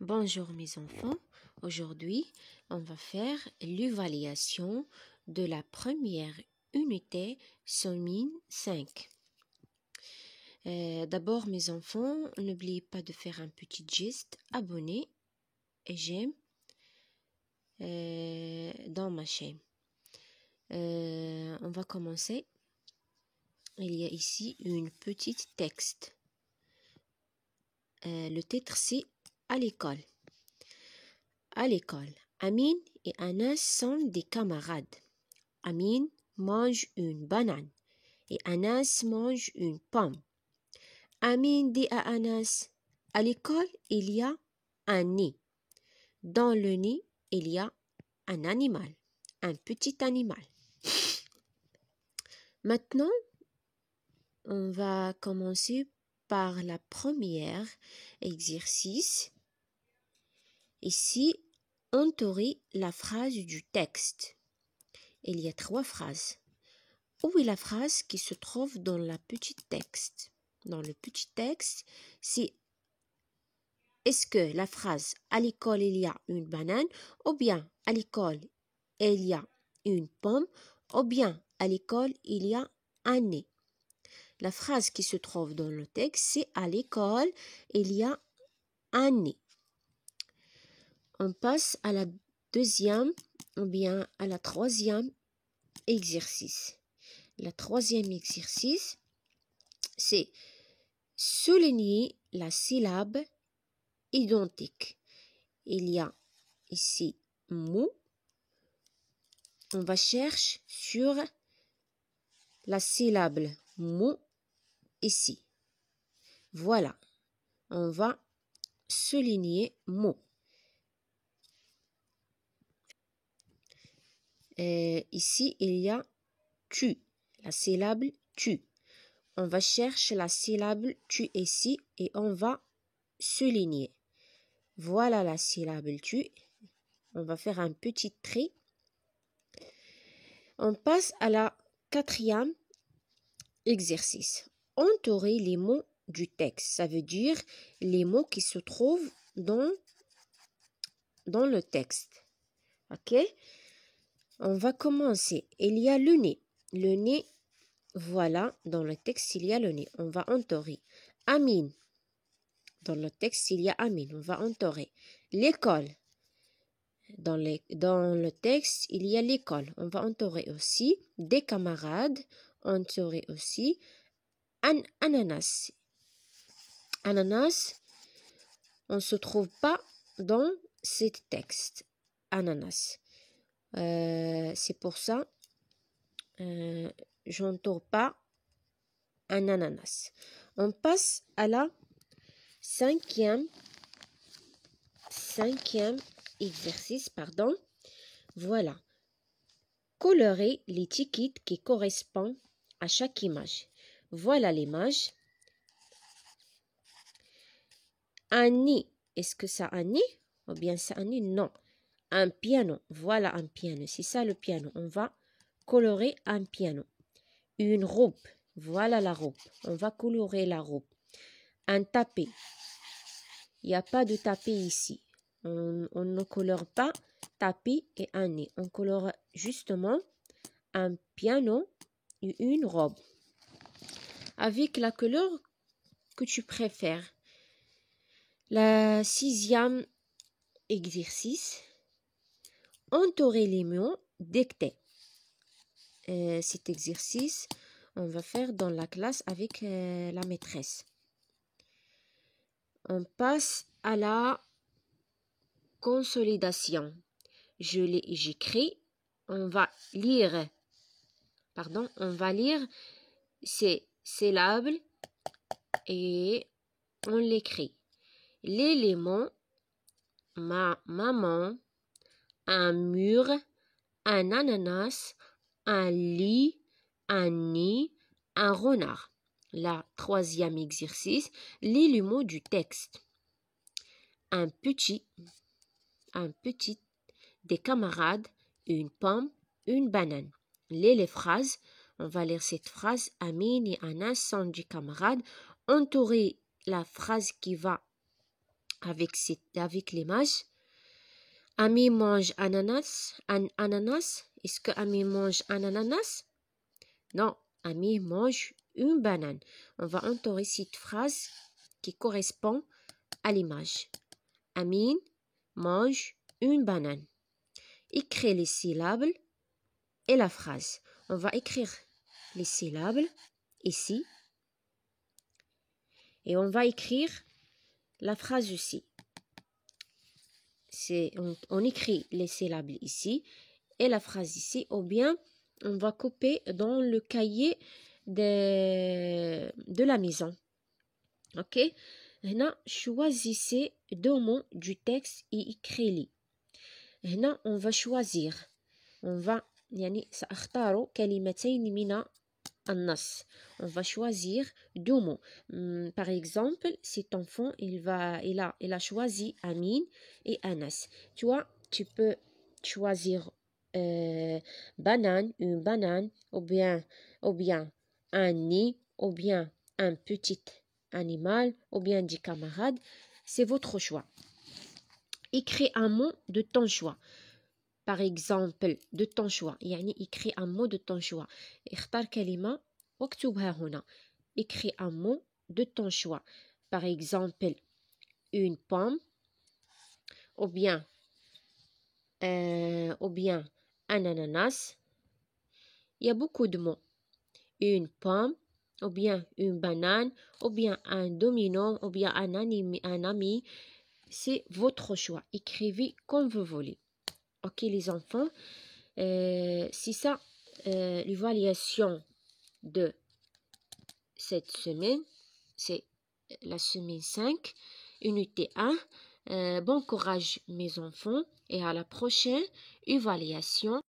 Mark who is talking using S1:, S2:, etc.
S1: Bonjour mes enfants, aujourd'hui on va faire l'évaluation de la première unité Somin 5. D'abord mes enfants, n'oubliez pas de faire un petit geste, abonner et j'aime dans ma chaîne. On va commencer. Il y a ici une petite texte. Le titre c'est à l'école. À l'école, Amine et Anas sont des camarades. Amine mange une banane et Anas mange une pomme. Amine dit à Anas, à l'école, il y a un nez. Dans le nez, il y a un animal, un petit animal. Maintenant, on va commencer par la première exercice. Ici, entourer la phrase du texte. Il y a 3 phrases. Où est la phrase qui se trouve dans le petit texte? Dans le petit texte, c'est est-ce que la phrase à l'école il y a une banane, ou bien à l'école il y a une pomme, ou bien à l'école il y a un nez. La phrase qui se trouve dans le texte, c'est à l'école il y a un nez. On passe à la deuxième ou bien à la troisième exercice. Le troisième exercice, c'est souligner la syllabe identique. Il y a ici mot. On va chercher sur la syllabe mot ici. Voilà. On va souligner mot. Ici, il y a tu. La syllabe tu. On va chercher la syllabe tu ici et on va souligner. Voilà la syllabe tu. On va faire un petit trait. On passe à la quatrième exercice. Entourer les mots du texte. Ça veut dire les mots qui se trouvent dans le texte. Ok? On va commencer. Il y a le nez. Le nez, voilà, dans le texte, il y a le nez. On va entourer. Amine. Dans le texte, il y a Amine. On va entourer. L'école. Dans le texte, il y a l'école. On va entourer aussi. Des camarades. Entourer aussi. Un ananas. Ananas, on ne se trouve pas dans ce texte. Ananas. C'est pour ça j'entoure pas un ananas. On passe à la cinquième exercice, pardon. Voilà. Colorer l'étiquette qui correspond à chaque image. Voilà l'image. Un nez. Est-ce que ça a un nez? Ou bien ça a un nez? Non. Un piano. Voilà un piano. C'est ça le piano. On va colorer un piano. Une robe. Voilà la robe. On va colorer la robe. Un tapis. Il n'y a pas de tapis ici. On ne colore pas tapis et un nez. On colore justement un piano et une robe. Avec la couleur que tu préfères. La sixième exercice. Entourer les mots dictés. Cet exercice, on va faire dans la classe avec la maîtresse. On passe à la consolidation. J'écris. On va lire ces syllabes et on l'écrit. L'élément, ma maman, un mur, un ananas, un lit, un nid, un renard. La troisième exercice, lis le mot du texte. Un petit, des camarades, une pomme, une banane. Lis les phrases. On va lire cette phrase. Amine et Anas sont des camarades. Entourer la phrase qui va avec l'image. Ami mange ananas. Un ananas. Est-ce que Ami mange un ananas? Non, Ami mange une banane. On va entourer cette phrase qui correspond à l'image. Amin mange une banane. Écris les syllabes et la phrase. On va écrire les syllabes ici. Et on va écrire la phrase aussi. On écrit les syllabes ici et la phrase ici. Ou bien, on va couper dans le cahier de la maison. Ok? Maintenant, choisissez 2 mots du texte et écrivez-les. Maintenant, on va choisir. On va سأختار كلمتين من النص. On va choisir 2 mots. Par exemple, cet enfant, il a choisi Amin et Anas. Tu vois, tu peux choisir banane, une banane, ou bien un nid, ou bien un petit animal, ou bien des camarades. C'est votre choix. Écris un mot de ton choix. Par exemple, de ton choix. يعني écris un mot de ton choix. اختار كلمة واكتبها هنا. Écris un mot de ton choix. Par exemple, une pomme, ou bien un ananas. Il y a beaucoup de mots. Une pomme, ou bien une banane, ou bien un domino, ou bien un ami. C'est votre choix. Écrivez comme vous voulez. Ok les enfants, c'est ça l'évaluation de cette semaine, c'est la semaine 5, unité 1. Bon courage mes enfants et à la prochaine évaluation.